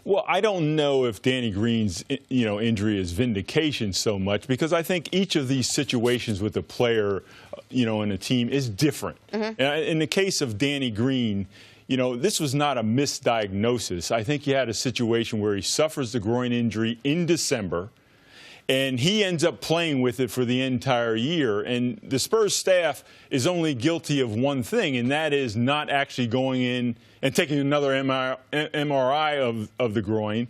Well, I don't know if Danny Green's, injury is vindication so much, because I think each of these situations with a player, and a team is different. In the case of Danny Green, this was not a misdiagnosis. I think he had a situation where he suffers the groin injury in December, and he ends up playing with it for the entire year. And the Spurs staff is only guilty of one thing, and that is not actually going in and taking another MRI of the groin.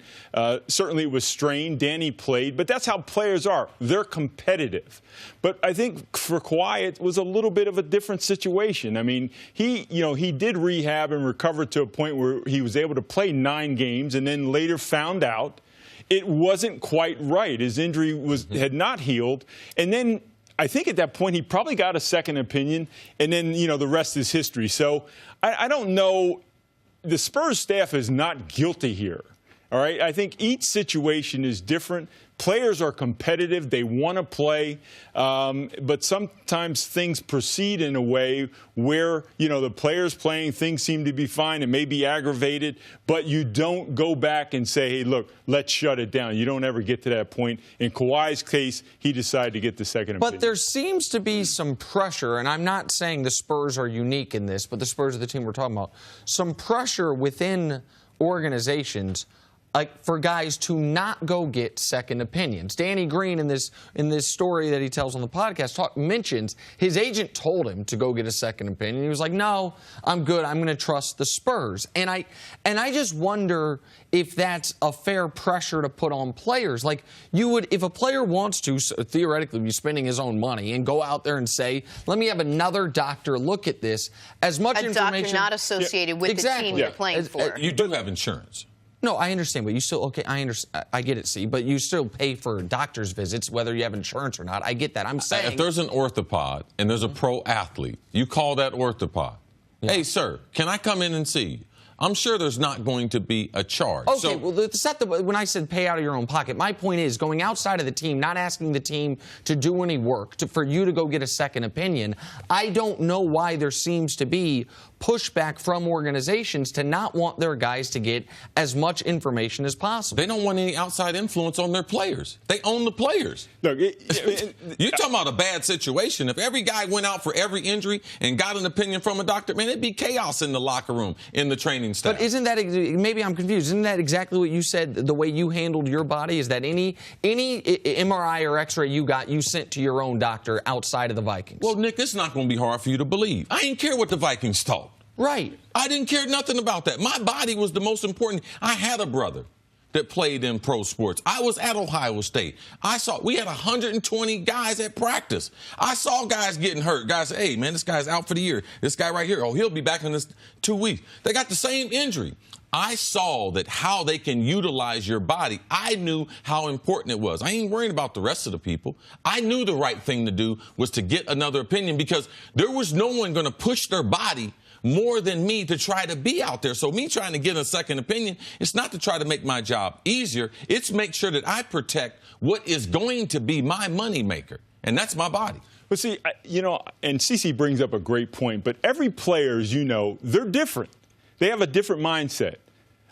Certainly it was strained. Danny played, but that's how players are. They're competitive. But I think for Kawhi, it was a little bit of a different situation. I mean, he did rehab and recover to a point where he was able to play 9 games, and then later found out it wasn't quite right. His injury had not healed. And then I think at that point he probably got a second opinion, and then, the rest is history. So I don't know. The Spurs staff is not guilty here. All right. I think each situation is different. Players are competitive. They want to play. But sometimes things proceed in a way where, the players playing, things seem to be fine and may be aggravated, but you don't go back and say, hey, look, let's shut it down. You don't ever get to that point. In Kawhi's case, he decided to get the second opinion. But there seems to be some pressure, and I'm not saying the Spurs are unique in this, but the Spurs are the team we're talking about. Some pressure within organizations for guys to not go get second opinions. Danny Green, in this story that he tells on the podcast, mentions his agent told him to go get a second opinion. He was like, no, I'm good. I'm going to trust the Spurs. And I just wonder if that's a fair pressure to put on players. Like, if a player wants to theoretically be spending his own money and go out there and say, let me have another doctor look at this, as much information. A doctor not associated with the team you're playing for. You do have insurance. No, I understand, but you still, okay, I get it, see, but you still pay for doctor's visits, whether you have insurance or not. I get that. I'm saying, if there's an orthopod and there's a pro athlete, you call that orthopod. Yeah. Hey, sir, can I come in and see you? I'm sure there's not going to be a charge. Okay, well, it's not when I said pay out of your own pocket, my point is going outside of the team, not asking the team to do any work, for you to go get a second opinion. I don't know why there seems to be pushback from organizations to not want their guys to get as much information as possible. They don't want any outside influence on their players. They own the players. Look, you're talking about a bad situation. If every guy went out for every injury and got an opinion from a doctor, man, it'd be chaos in the locker room, in the training staff. But isn't that, maybe I'm confused, isn't that exactly what you said, the way you handled your body? Is that any MRI or X-ray you sent to your own doctor outside of the Vikings? Well, Nick, it's not going to be hard for you to believe. I didn't care what the Vikings thought. Right. I didn't care nothing about that. My body was the most important. I had a brother that played in pro sports. I was at Ohio State. We had 120 guys at practice. I saw guys getting hurt. Guys say, hey, man, this guy's out for the year. This guy right here, he'll be back in this 2 weeks. They got the same injury. I saw that how they can utilize your body. I knew how important it was. I ain't worrying about the rest of the people. I knew the right thing to do was to get another opinion, because there was no one going to push their body more than me to try to be out there. So me trying to get a second opinion, it's not to try to make my job easier. It's make sure that I protect what is going to be my moneymaker, and that's my body. But see, and CeCe brings up a great point, but every player, as you know, they're different. They have a different mindset.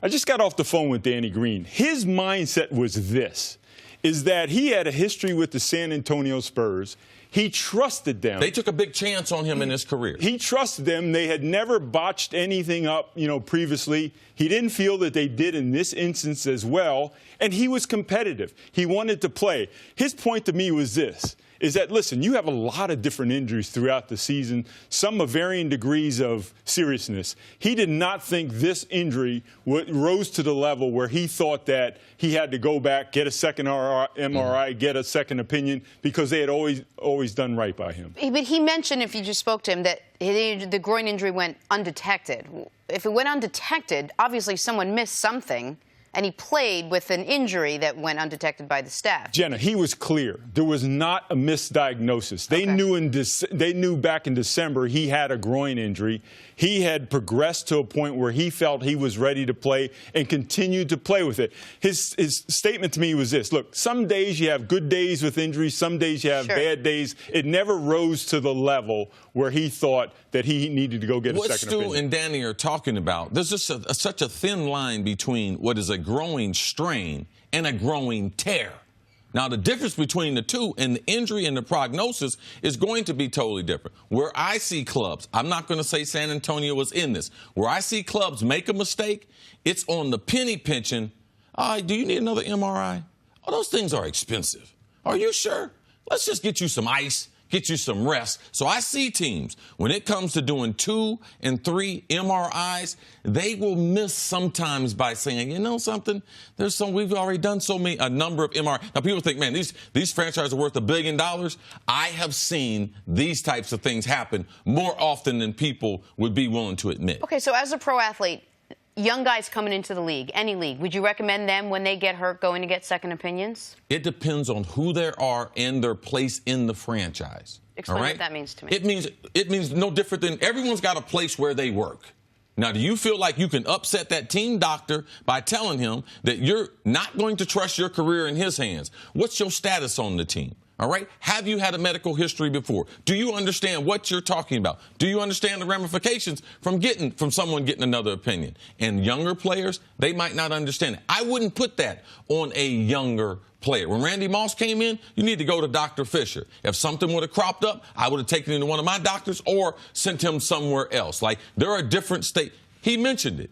I just got off the phone with Danny Green. His mindset was this, is that he had a history with the San Antonio Spurs. He trusted them. They took a big chance on him in his career. He trusted them. They had never botched anything up, previously. He didn't feel that they did in this instance as well, and he was competitive. He wanted to play. His point to me was this, is that, listen, you have a lot of different injuries throughout the season, some of varying degrees of seriousness. He did not think this injury rose to the level where he thought that he had to go back, get a second MRI, get a second opinion, because they had always done right by him. But he mentioned, if you just spoke to him, that the groin injury went undetected. If it went undetected, obviously someone missed something, and he played with an injury that went undetected by the staff. Jenna, he was clear. There was not a misdiagnosis. They knew back in December he had a groin injury. He had progressed to a point where he felt he was ready to play and continued to play with it. His statement to me was this: look, some days you have good days with injuries, some days you have bad days. It never rose to the level where he thought that he needed to go get a second opinion. What Stu and Danny are talking about, there's just such a thin line between what is a growing strain and a growing tear. Now, the difference between the two and the injury and the prognosis is going to be totally different. Where I see clubs, I'm not going to say San Antonio was in this. Where I see clubs make a mistake, it's on the penny pinching. Do you need another MRI? Oh, those things are expensive. Are you sure? Let's just get you some ice, get you some rest. So I see teams, when it comes to doing 2 and 3 MRIs, they will miss sometimes by saying, you know something, we've already done a number of MRIs. Now, people think, man, these franchises are worth $1 billion. I have seen these types of things happen more often than people would be willing to admit. Okay, so as a pro athlete, young guys coming into the league, any league, would you recommend them when they get hurt going to get second opinions? It depends on who they are and their place in the franchise. Explain what that means to me. It means no different than everyone's got a place where they work. Now, do you feel like you can upset that team doctor by telling him that you're not going to trust your career in his hands? What's your status on the team? All right? Have you had a medical history before? Do you understand what you're talking about? Do you understand the ramifications from someone getting another opinion? And younger players, they might not understand it. I wouldn't put that on a younger player. When Randy Moss came in, you need to go to Dr. Fisher. If something would have cropped up, I would have taken him to one of my doctors or sent him somewhere else. Like, there are different states. He mentioned it.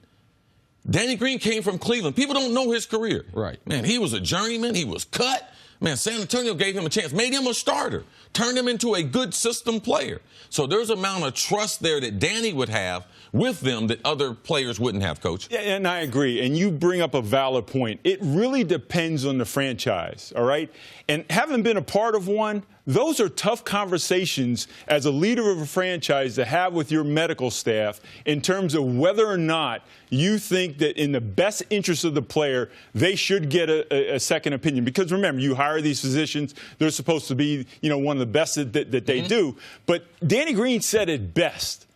Danny Green came from Cleveland. People don't know his career. Right. Man, he was a journeyman. He was cut. Man, San Antonio gave him a chance, made him a starter, turned him into a good system player. So there's an amount of trust there that Danny would have with them that other players wouldn't have, Coach. Yeah, and I agree. And you bring up a valid point. It really depends on the franchise, all right? And having been a part of one, those are tough conversations as a leader of a franchise to have with your medical staff in terms of whether or not you think that in the best interest of the player, they should get a second opinion. Because remember, you hire these physicians. They're supposed to be, one of the best that they do. But Danny Green said it best.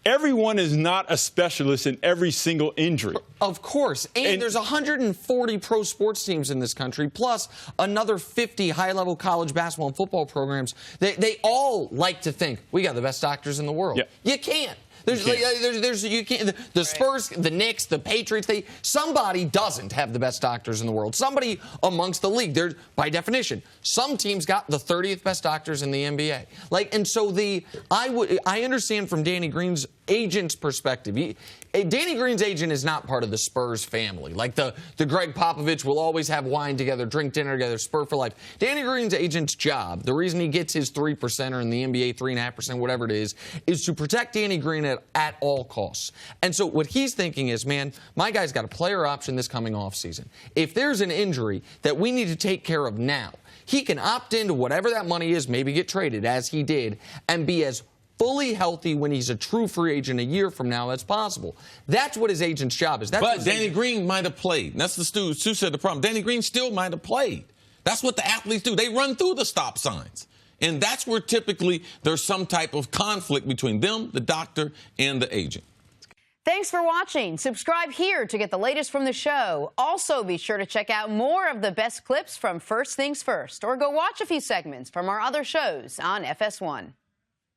Everyone is not a specialist in every single injury. Of course. And there's 140 pro sports teams in this country, plus another 50 high-level college basketball and football programs. They all like to think, we got the best doctors in the world. Yeah. You can't. You can't. The Spurs, the Knicks, the Patriots, somebody doesn't have the best doctors in the world. Somebody amongst the league. By definition, some teams got the 30th best doctors in the NBA. And so I understand from Danny Green's agent's perspective. Danny Green's agent is not part of the Spurs family. Like the Greg Popovich will always have wine together, drink dinner together, Spur for life. Danny Green's agent's job, the reason he gets his 3% in the NBA, 3.5%, whatever it is to protect Danny Green at all costs. And so what he's thinking is, man, my guy's got a player option this coming offseason. If there's an injury that we need to take care of now, he can opt into whatever that money is, maybe get traded, as he did, and be as fully healthy when he's a true free agent a year from now as possible. That's what his agent's job is. But Danny Green might have played. That's the Stu said the problem. Danny Green still might have played. That's what the athletes do. They run through the stop signs. And that's where typically there's some type of conflict between them, the doctor, and the agent. Thanks for watching. Subscribe here to get the latest from the show. Also, be sure to check out more of the best clips from First Things First, or go watch a few segments from our other shows on FS1.